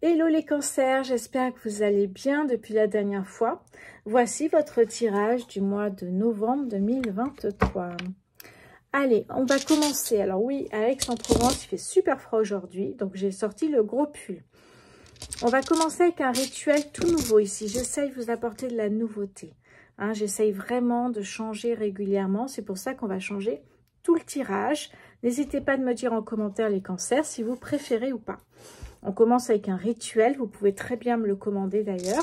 Hello les cancers, j'espère que vous allez bien depuis la dernière fois. Voici votre tirage du mois de novembre 2023. Allez, on va commencer. Alors oui, à Aix-en-Provence, il fait super froid aujourd'hui, donc j'ai sorti le gros pull. On va commencer avec un rituel tout nouveau ici. J'essaye de vous apporter de la nouveauté. Hein, j'essaye vraiment de changer régulièrement. C'est pour ça qu'on va changer tout le tirage. N'hésitez pas de me dire en commentaire les cancers si vous préférez ou pas. On commence avec un rituel, vous pouvez très bien me le commander d'ailleurs.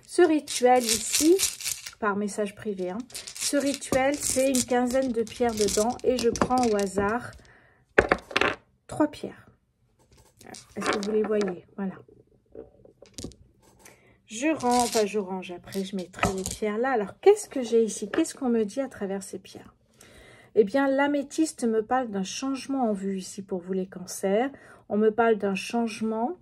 Ce rituel ici, par message privé, hein, ce rituel c'est une quinzaine de pierres dedans et je prends au hasard 3 pierres. Est-ce que vous les voyez? Voilà. Je range, après je mettrai les pierres là. Alors qu'est-ce que j'ai ici? Qu'est-ce qu'on me dit à travers ces pierres? Eh bien, l'améthyste me parle d'un changement en vue ici pour vous les cancers. On me parle d'un changement.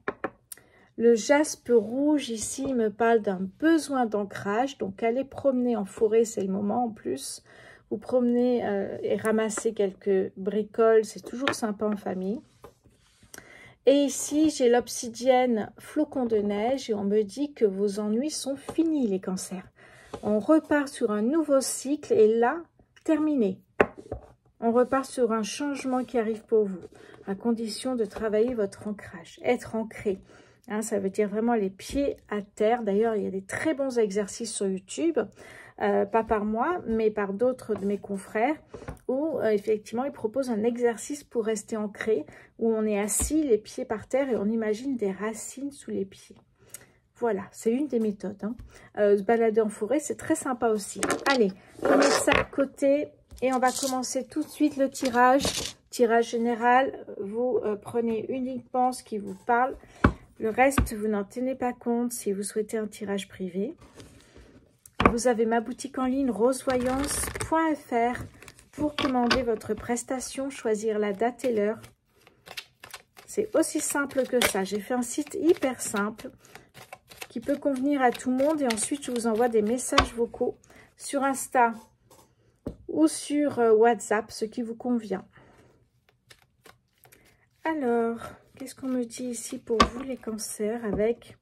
Le jaspe rouge ici me parle d'un besoin d'ancrage. Donc, aller promener en forêt, c'est le moment en plus. Vous promenez et ramasser quelques bricoles, c'est toujours sympa en famille. Et ici, j'ai l'obsidienne flocon de neige et on me dit que vos ennuis sont finis, les cancers. On repart sur un nouveau cycle et là, terminé. On repart sur un changement qui arrive pour vous, à condition de travailler votre ancrage, être ancré. Hein, ça veut dire vraiment les pieds à terre. D'ailleurs, il y a des très bons exercices sur YouTube, pas par moi, mais par d'autres de mes confrères, où effectivement, ils proposent un exercice pour rester ancré, où on est assis, les pieds par terre, et on imagine des racines sous les pieds. Voilà, c'est une des méthodes. Hein. Se balader en forêt, c'est très sympa aussi. Allez, je vais mettre ça de côté. Et on va commencer tout de suite le tirage. Tirage général, vous prenez uniquement ce qui vous parle. Le reste, vous n'en tenez pas compte si vous souhaitez un tirage privé. Vous avez ma boutique en ligne rosevoyance.fr pour commander votre prestation, choisir la date et l'heure. C'est aussi simple que ça. J'ai fait un site hyper simple qui peut convenir à tout le monde. Et ensuite, je vous envoie des messages vocaux sur Insta ou sur WhatsApp, ce qui vous convient. Alors, qu'est-ce qu'on me dit ici pour vous les cancers avec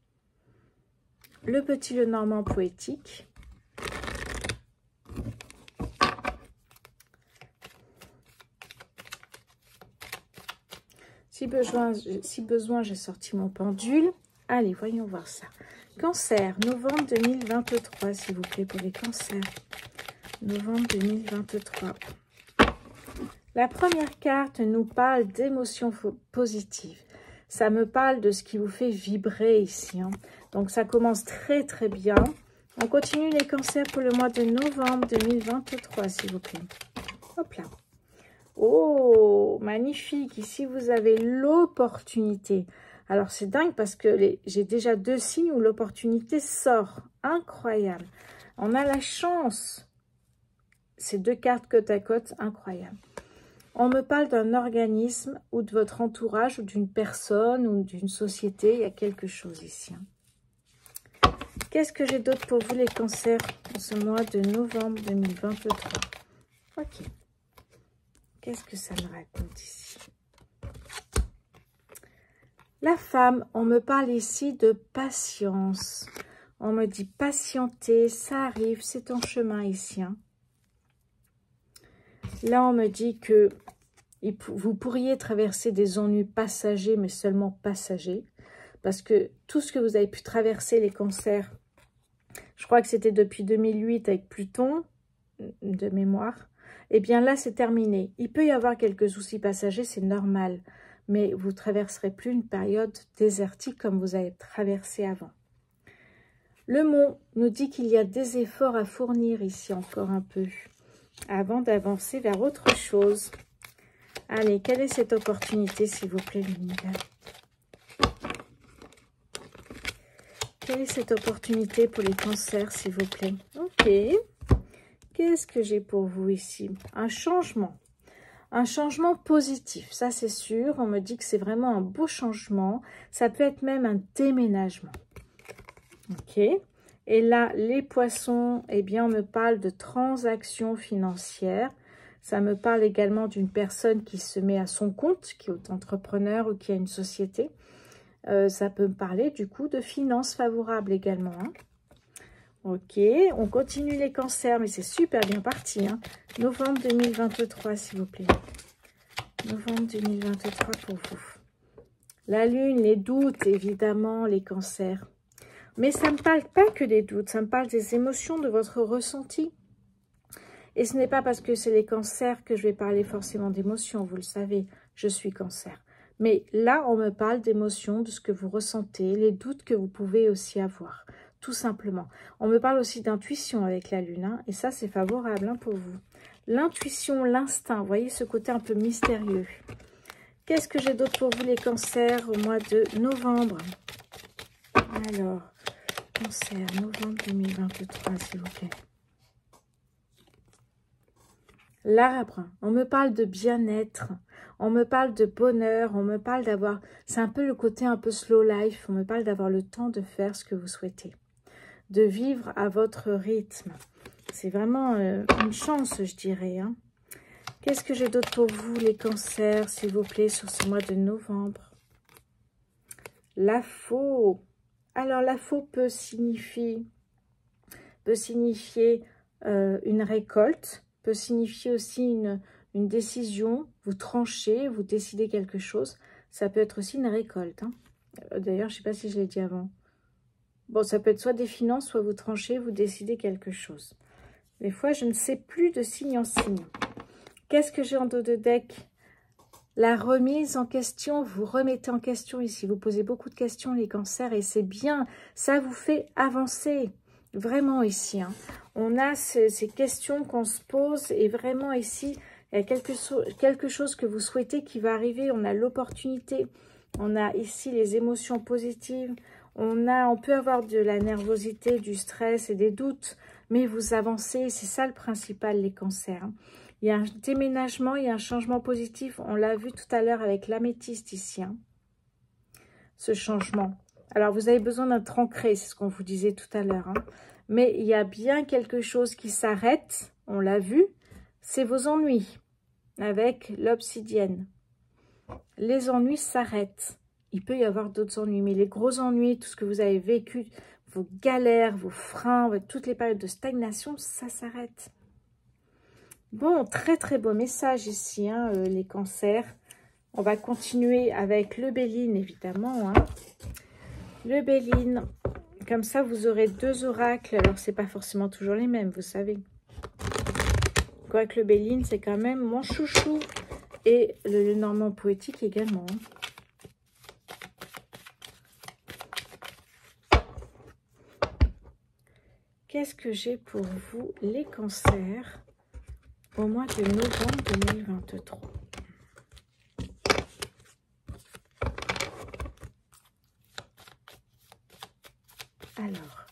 le petit Lenormand poétique. Si besoin, j'ai sorti mon pendule. Allez, voyons voir ça. Cancer, novembre 2023, s'il vous plaît, pour les cancers. Novembre 2023. La première carte nous parle d'émotions positives. Ça me parle de ce qui vous fait vibrer ici. Hein. Donc, ça commence très, très bien. On continue les cancers pour le mois de novembre 2023, s'il vous plaît. Hop là. Oh, magnifique. Ici, vous avez l'opportunité. Alors, c'est dingue parce que j'ai déjà 2 signes où l'opportunité sort. Incroyable. On a la chance. Ces 2 cartes côte à côte, incroyable. On me parle d'un organisme ou de votre entourage ou d'une personne ou d'une société. Il y a quelque chose ici. Hein. Qu'est-ce que j'ai d'autre pour vous les cancers en ce mois de novembre 2023? Ok. Qu'est-ce que ça me raconte ici? La femme, on me parle ici de patience. On me dit patienter, ça arrive, c'est en chemin ici. Hein. Là, on me dit que vous pourriez traverser des ennuis passagers, mais seulement passagers. Parce que tout ce que vous avez pu traverser, les cancers, je crois que c'était depuis 2008 avec Pluton, de mémoire. Eh bien là, c'est terminé. Il peut y avoir quelques soucis passagers, c'est normal. Mais vous ne traverserez plus une période désertique comme vous avez traversé avant. Le mot nous dit qu'il y a des efforts à fournir ici encore un peu, avant d'avancer vers autre chose. Allez, quelle est cette opportunité, s'il vous plaît, l'univers? Quelle est cette opportunité pour les cancers, s'il vous plaît? Ok. Qu'est-ce que j'ai pour vous ici? Un changement. Un changement positif, ça c'est sûr. On me dit que c'est vraiment un beau changement. Ça peut être même un déménagement. Ok. Et là, les poissons, eh bien, on me parle de transactions financières. Ça me parle également d'une personne qui se met à son compte, qui est entrepreneur ou qui a une société. Ça peut me parler du coup de finances favorables également. Hein. Ok, on continue les cancers, mais c'est super bien parti. Hein. Novembre 2023, s'il vous plaît. Novembre 2023 pour vous. La lune, les doutes, évidemment, les cancers. Mais ça ne me parle pas que des doutes, ça me parle des émotions, de votre ressenti. Et ce n'est pas parce que c'est les cancers que je vais parler forcément d'émotions, vous le savez, je suis cancer. Mais là, on me parle d'émotions, de ce que vous ressentez, les doutes que vous pouvez aussi avoir, tout simplement. On me parle aussi d'intuition avec la lune, hein, et ça, c'est favorable hein, pour vous. L'intuition, l'instinct, vous voyez ce côté un peu mystérieux. Qu'est-ce que j'ai d'autre pour vous, les cancers, au mois de novembre? Alors, cancer, novembre 2023, s'il vous plaît. L'arbre, on me parle de bien-être, on me parle de bonheur, on me parle d'avoir, c'est un peu le côté un peu slow life, on me parle d'avoir le temps de faire ce que vous souhaitez, de vivre à votre rythme. C'est vraiment une chance, je dirais. Hein. Qu'est-ce que j'ai d'autre pour vous, les cancers, s'il vous plaît, sur ce mois de novembre? La faux. Alors, la faux peut signifier une récolte, peut signifier aussi une décision, vous tranchez, vous décidez quelque chose. Ça peut être aussi une récolte. Hein. D'ailleurs, je ne sais pas si je l'ai dit avant. Bon, ça peut être soit des finances, soit vous tranchez, vous décidez quelque chose. Des fois, je ne sais plus de signe en signe. Qu'est-ce que j'ai en dos de deck? La remise en question, vous remettez en question ici. Vous posez beaucoup de questions, les cancers, et c'est bien. Ça vous fait avancer. Vraiment ici, hein. On a ces questions qu'on se pose et vraiment ici, il y a quelque chose que vous souhaitez qui va arriver. On a l'opportunité, on a ici les émotions positives, on peut avoir de la nervosité, du stress et des doutes, mais vous avancez, c'est ça le principal, les cancers. Hein. Il y a un déménagement, il y a un changement positif, on l'a vu tout à l'heure avec l'améthyste ici, hein, ce changement. Alors, vous avez besoin d'être ancré, c'est ce qu'on vous disait tout à l'heure. Hein. Mais il y a bien quelque chose qui s'arrête, on l'a vu, c'est vos ennuis avec l'obsidienne. Les ennuis s'arrêtent. Il peut y avoir d'autres ennuis, mais les gros ennuis, tout ce que vous avez vécu, vos galères, vos freins, toutes les périodes de stagnation, ça s'arrête. Bon, très très beau message ici, hein, les cancers. On va continuer avec le Béline, évidemment. Hein. Le Béline, comme ça, vous aurez 2 oracles. Alors, c'est pas forcément toujours les mêmes, vous savez. Quoique le Béline, c'est quand même mon chouchou. Et le Normand poétique également. Qu'est-ce que j'ai pour vous, les cancers, au mois de novembre 2023? Alors,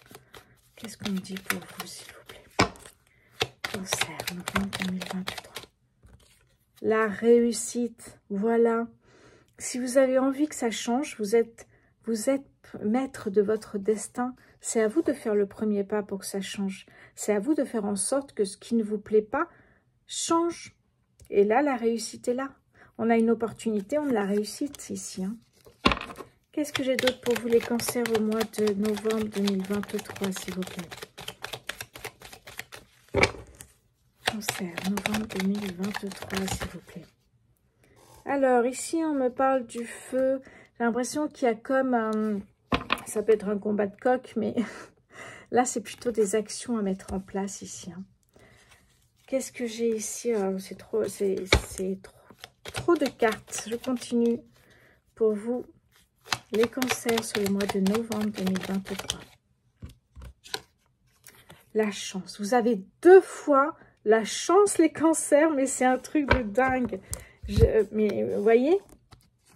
qu'est-ce qu'on me dit pour vous, s'il vous plaît? Cancer, novembre 2023. La réussite, voilà. Si vous avez envie que ça change, vous êtes maître de votre destin. C'est à vous de faire le premier pas pour que ça change. C'est à vous de faire en sorte que ce qui ne vous plaît pas change. Et là, la réussite est là. On a une opportunité, on a la réussite ici. Hein. Qu'est-ce que j'ai d'autre pour vous, les cancers, au mois de novembre 2023, s'il vous plaît? Cancer, novembre 2023, s'il vous plaît. Alors, ici, on me parle du feu. J'ai l'impression qu'il y a comme un... Ça peut être un combat de coq, mais là, c'est plutôt des actions à mettre en place ici. Hein. Qu'est-ce que j'ai ici? C'est trop de cartes. Je continue pour vous. Les cancers sur le mois de novembre 2023. La chance. Vous avez 2 fois la chance, les cancers, mais c'est un truc de dingue. Mais vous voyez,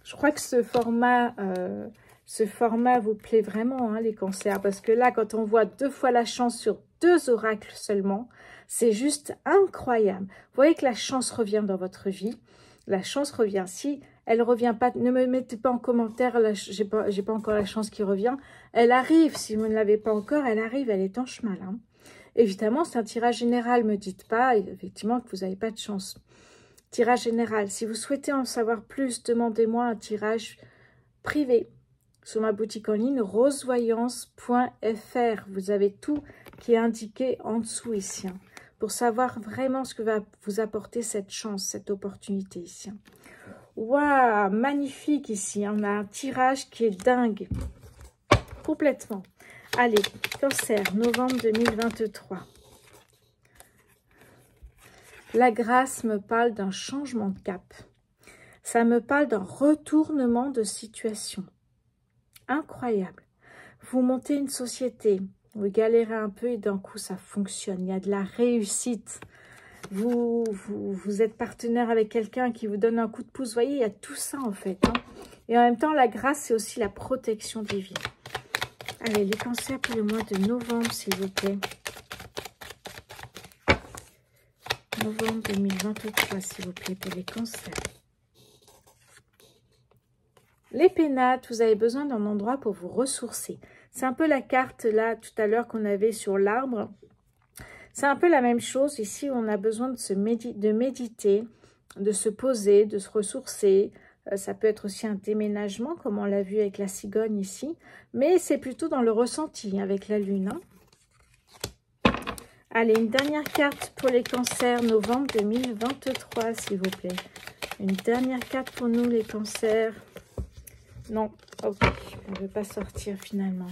je crois que ce format vous plaît vraiment, hein, les cancers. Parce que là, quand on voit 2 fois la chance sur 2 oracles seulement, c'est juste incroyable. Vous voyez que la chance revient dans votre vie. La chance revient. Si elle revient pas, ne me mettez pas en commentaire, j'ai pas encore la chance qui revient. Elle arrive, si vous ne l'avez pas encore, elle arrive, elle est en chemin. Hein. Évidemment, c'est un tirage général, me dites pas, effectivement, que vous n'avez pas de chance. Tirage général, si vous souhaitez en savoir plus, demandez-moi un tirage privé. sur ma boutique en ligne, rosevoyance.fr. Vous avez tout qui est indiqué en dessous ici, hein, pour savoir vraiment ce que va vous apporter cette chance, cette opportunité ici. Waouh, magnifique ici. On a un tirage qui est dingue. Complètement. Allez, Cancer, novembre 2023. La grâce me parle d'un changement de cap. Ça me parle d'un retournement de situation. Incroyable. Vous montez une société, vous galérez un peu et d'un coup ça fonctionne. Il y a de la réussite. Vous êtes partenaire avec quelqu'un qui vous donne un coup de pouce. Vous voyez, il y a tout ça en fait. Hein. Et en même temps, la grâce, c'est aussi la protection divine. Allez, les cancers pour le mois de novembre, s'il vous plaît. Novembre 2023, s'il vous plaît, pour les cancers. Les pénates, vous avez besoin d'un endroit pour vous ressourcer. C'est un peu la carte là, tout à l'heure, qu'on avait sur l'arbre. C'est un peu la même chose. Ici, on a besoin de méditer, de se poser, de se ressourcer. Ça peut être aussi un déménagement, comme on l'a vu avec la cigogne ici. Mais c'est plutôt dans le ressenti, avec la lune. Hein. Allez, une dernière carte pour les cancers, novembre 2023, s'il vous plaît. Une dernière carte pour nous, les cancers. Non, ok, on ne veut pas sortir finalement.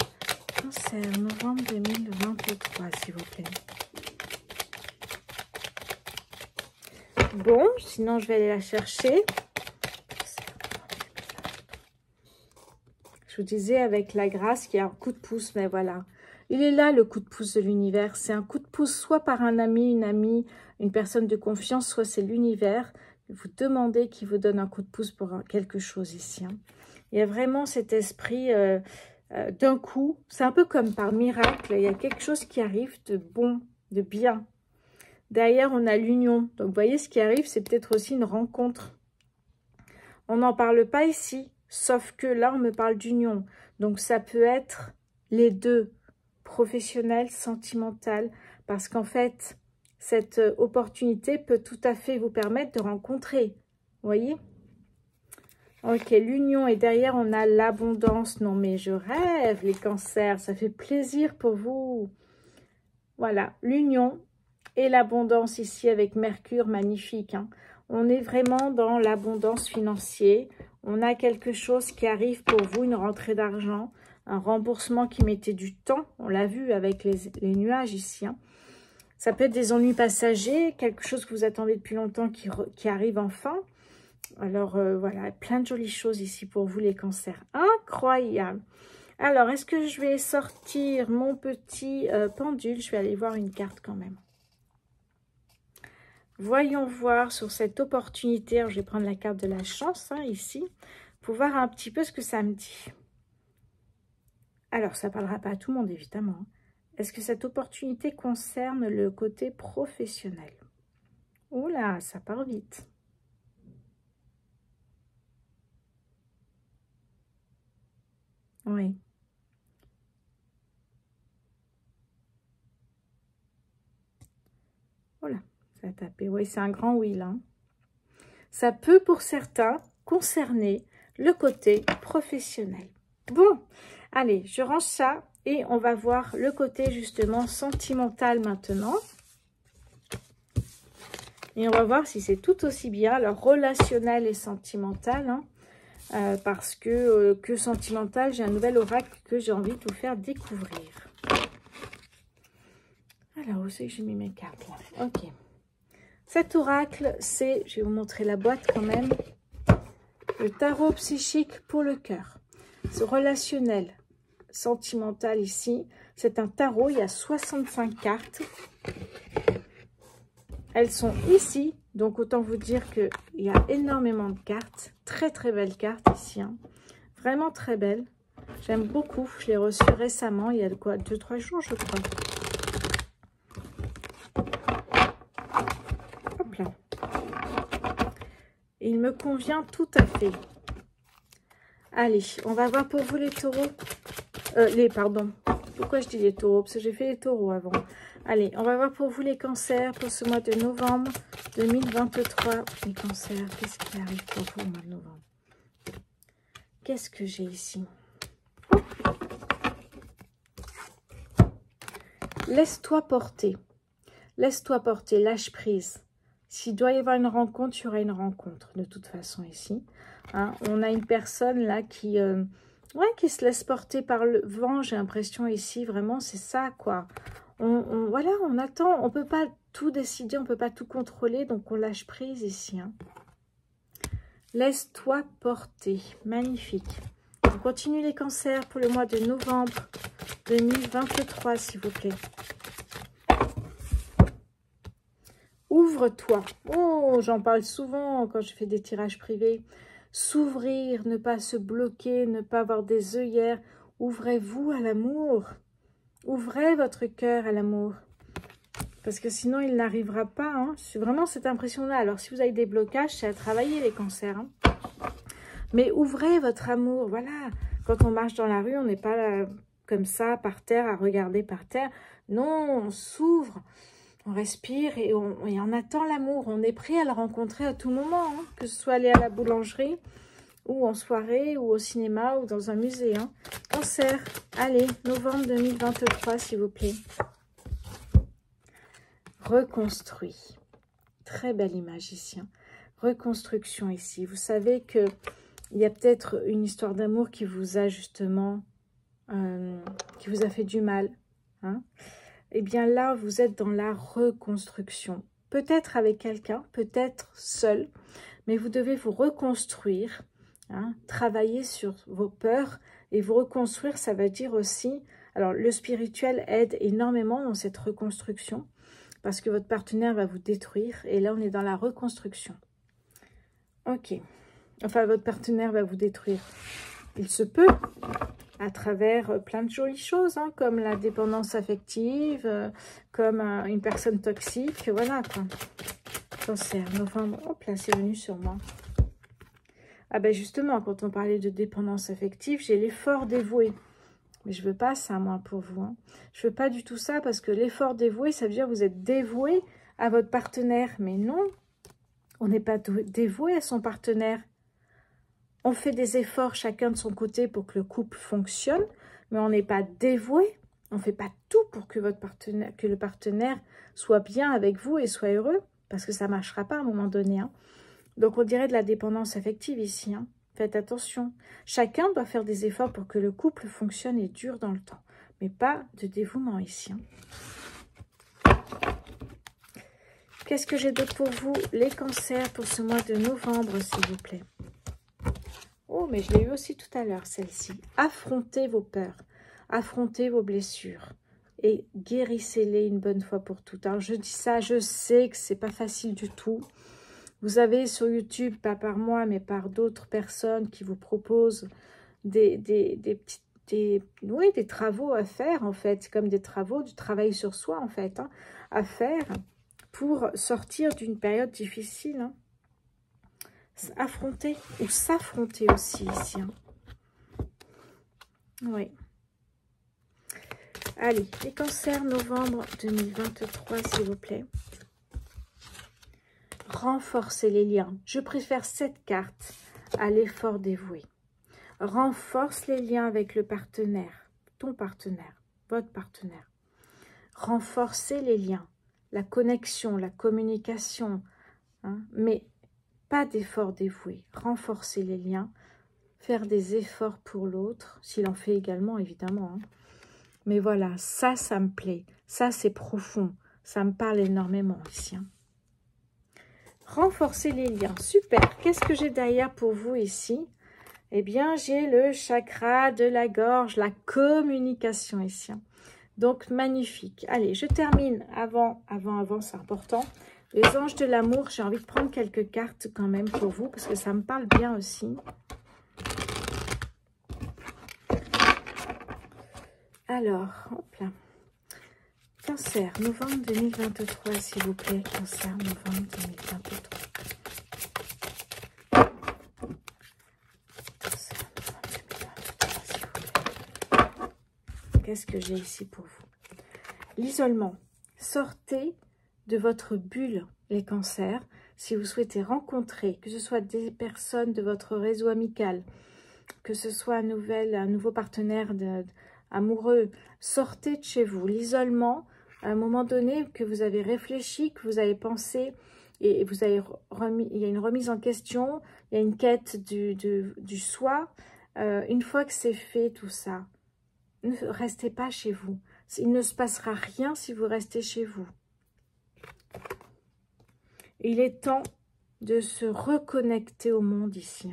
Cancer, novembre 2023, s'il vous plaît. Bon, sinon je vais aller la chercher. Je vous disais avec la grâce qu'il y a un coup de pouce, mais voilà. Il est là le coup de pouce de l'univers. C'est un coup de pouce soit par un ami, une amie, une personne de confiance, soit c'est l'univers. Vous demandez qu'il vous donne un coup de pouce pour quelque chose ici. Hein. Il y a vraiment cet esprit d'un coup. C'est un peu comme par miracle. Il y a quelque chose qui arrive de bon, de bien. Derrière, on a l'union. Donc, vous voyez, ce qui arrive, c'est peut-être aussi une rencontre. On n'en parle pas ici, sauf que là, on me parle d'union. Donc, ça peut être les deux, professionnel, sentimental, parce qu'en fait, cette opportunité peut tout à fait vous permettre de rencontrer. Vous voyez ? Ok, l'union, et derrière, on a l'abondance. Non, mais je rêve, les cancers, ça fait plaisir pour vous. Voilà, l'union et l'abondance ici avec Mercure, magnifique. Hein. On est vraiment dans l'abondance financière. On a quelque chose qui arrive pour vous, une rentrée d'argent, un remboursement qui mettait du temps. On l'a vu avec les nuages ici. Hein. Ça peut être des ennuis passagers, quelque chose que vous attendez depuis longtemps qui arrive enfin. Alors, voilà, plein de jolies choses ici pour vous, les cancers. Incroyable. Alors, est-ce que je vais sortir mon petit pendule? Je vais aller voir une carte quand même. Voyons voir sur cette opportunité. Alors, je vais prendre la carte de la chance, hein, ici, pour voir un petit peu ce que ça me dit. Alors, ça ne parlera pas à tout le monde, évidemment. Est-ce que cette opportunité concerne le côté professionnel? Oula, ça part vite. Oui. Voilà, ça a tapé. Oui, c'est un grand oui, là. Ça peut, pour certains, concerner le côté professionnel. Bon, allez, je range ça et on va voir le côté, justement, sentimental maintenant. Et on va voir si c'est tout aussi bien, alors relationnel et sentimental, hein. Parce que sentimental, j'ai un nouvel oracle que j'ai envie de vous faire découvrir. Alors, où c'est que j'ai mis mes cartes là? Ok. Cet oracle, c'est, je vais vous montrer la boîte quand même, le tarot psychique pour le cœur. C'est relationnel, sentimental ici. C'est un tarot, il y a 65 cartes. Elles sont ici, donc autant vous dire qu'il y a énormément de cartes. Très très belles cartes ici, hein. Vraiment très belles. J'aime beaucoup, je l'ai reçu récemment, il y a de quoi, 2-3 jours je crois. Hop là. Il me convient tout à fait. Allez, on va voir pour vous les taureaux. Pardon. Pourquoi je dis les taureaux? Parce que j'ai fait les taureaux avant. Allez, on va voir pour vous les cancers pour ce mois de novembre 2023. Les cancers, qu'est-ce qui arrive pour vous au mois de novembre? Qu'est-ce que j'ai ici? Laisse-toi porter. Laisse-toi porter, lâche prise. S'il doit y avoir une rencontre, il y aura une rencontre de toute façon ici. Hein, on a une personne là qui se laisse porter par le vent, j'ai l'impression ici, vraiment c'est ça quoi. Voilà, on attend, on ne peut pas tout décider, on ne peut pas tout contrôler, donc on lâche prise ici. Hein. Laisse-toi porter, magnifique. On continue les cancers pour le mois de novembre 2023 s'il vous plaît. Ouvre-toi. Oh, j'en parle souvent quand je fais des tirages privés. S'ouvrir, ne pas se bloquer, ne pas avoir des œillères. Ouvrez-vous à l'amour. Ouvrez votre cœur à l'amour. Parce que sinon, il n'arrivera pas. Hein. C'est vraiment cette impression-là. Alors, si vous avez des blocages, c'est à travailler les cancers. Hein. Mais ouvrez votre amour. Voilà. Quand on marche dans la rue, on n'est pas là, comme ça, par terre, à regarder par terre. Non, on s'ouvre. On respire et on attend l'amour. On est prêt à le rencontrer à tout moment. Hein, que ce soit aller à la boulangerie, ou en soirée, ou au cinéma, ou dans un musée. Hein. Cancer, allez, novembre 2023, s'il vous plaît. Reconstruit. Très belle image ici. Hein. Reconstruction ici. Vous savez qu'il y a peut-être une histoire d'amour qui vous a justement, qui vous a fait du mal. Hein. Eh bien là, vous êtes dans la reconstruction. Peut-être avec quelqu'un, peut-être seul, mais vous devez vous reconstruire, hein, travailler sur vos peurs et vous reconstruire, ça veut dire aussi... Alors, le spirituel aide énormément dans cette reconstruction parce que votre partenaire va vous détruire et là, on est dans la reconstruction. Ok. Enfin, votre partenaire va vous détruire. Il se peut... à travers plein de jolies choses, hein, comme la dépendance affective, comme une personne toxique, voilà quoi. Cancer, novembre, hop là, c'est venu sur moi. Ah ben justement, quand on parlait de dépendance affective, j'ai l'effort dévoué. Mais je veux pas ça, moi, pour vous. Hein. Je veux pas du tout ça, parce que l'effort dévoué, ça veut dire que vous êtes dévoué à votre partenaire. Mais non, on n'est pas dévoué à son partenaire. On fait des efforts chacun de son côté pour que le couple fonctionne, mais on n'est pas dévoué. On ne fait pas tout pour que le partenaire soit bien avec vous et soit heureux, parce que ça ne marchera pas à un moment donné. Hein. Donc, on dirait de la dépendance affective ici. Hein. Faites attention. Chacun doit faire des efforts pour que le couple fonctionne et dure dans le temps, mais pas de dévouement ici. Hein. Qu'est-ce que j'ai d'autre pour vous, les cancers, pour ce mois de novembre, s'il vous plaît? Oh, mais je l'ai eu aussi tout à l'heure, celle-ci. Affrontez vos peurs, affrontez vos blessures et guérissez-les une bonne fois pour toutes. Alors, je dis ça, je sais que c'est pas facile du tout. Vous avez sur YouTube, pas par moi, mais par d'autres personnes qui vous proposent des travaux à faire, en fait. Comme des travaux, du travail sur soi, en fait, hein, à faire pour sortir d'une période difficile, hein. Affronter ou s'affronter aussi ici. Hein. Oui. Allez, les cancers, novembre 2023, s'il vous plaît. Renforcer les liens. Je préfère cette carte à l'effort dévoué. Renforce les liens avec le partenaire, ton partenaire, votre partenaire. Renforcer les liens, la connexion, la communication, hein, mais pas d'effort dévoué. Renforcer les liens, faire des efforts pour l'autre, s'il en fait également, évidemment. Hein. Mais voilà, ça me plaît. Ça, c'est profond. Ça me parle énormément ici. Hein. Renforcer les liens. Super. Qu'est-ce que j'ai derrière pour vous ici? Eh bien, j'ai le chakra de la gorge, la communication ici. Hein. Donc, magnifique. Allez, je termine avant, c'est important. Les anges de l'amour, j'ai envie de prendre quelques cartes quand même pour vous, parce que ça me parle bien aussi. Alors, hop là. Cancer, novembre 2023, s'il vous plaît. Cancer, novembre 2023. Cancer, novembre 2023, s'il vous plaît. Qu'est-ce que j'ai ici pour vous? L'isolement. Sortez de votre bulle, les cancers, si vous souhaitez rencontrer, que ce soit des personnes de votre réseau amical, que ce soit un nouveau partenaire amoureux, sortez de chez vous. L'isolement à un moment donné, que vous avez réfléchi, que vous avez pensé, et vous avez remis, il y a une remise en question, il y a une quête du soi. Une fois que c'est fait tout ça, ne restez pas chez vous. Il ne se passera rien si vous restez chez vous. Il est temps de se reconnecter au monde ici.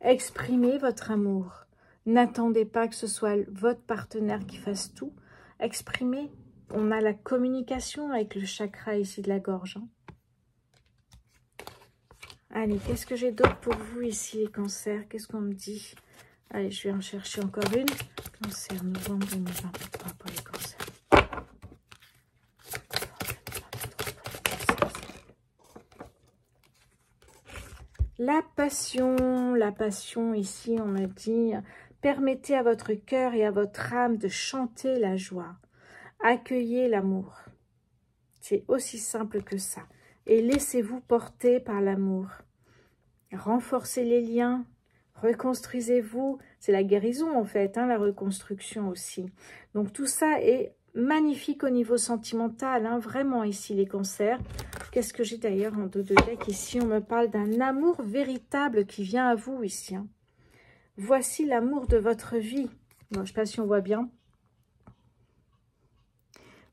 Exprimez votre amour. N'attendez pas que ce soit votre partenaire qui fasse tout. Exprimez. On a la communication avec le chakra ici de la gorge. Allez, qu'est-ce que j'ai d'autre pour vous ici, les cancers? Qu'est-ce qu'on me dit? Allez, je vais en chercher encore une. Cancer, novembre 2023 pour les cancers. La passion ici, on me dit, permettez à votre cœur et à votre âme de chanter la joie. Accueillez l'amour. C'est aussi simple que ça. Et laissez-vous porter par l'amour. Renforcez les liens, reconstruisez-vous. C'est la guérison en fait, hein, la reconstruction aussi. Donc tout ça est magnifique au niveau sentimental, hein, vraiment ici les cancers. Qu'est-ce que j'ai d'ailleurs en dos de deck ici? On me parle d'un amour véritable qui vient à vous ici. Hein. Voici l'amour de votre vie. Bon, je ne sais pas si on voit bien.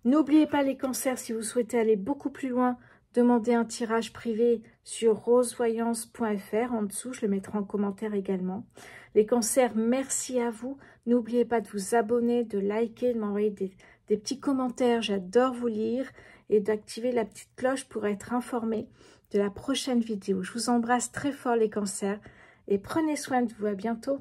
N'oubliez pas les cancers, si vous souhaitez aller beaucoup plus loin, demandez un tirage privé sur rosevoyance.fr. En dessous, je le mettrai en commentaire également. Les cancers, merci à vous. N'oubliez pas de vous abonner, de liker, de m'envoyer des petits commentaires. J'adore vous lire. Et d'activer la petite cloche pour être informé de la prochaine vidéo. Je vous embrasse très fort les cancers et prenez soin de vous. À bientôt.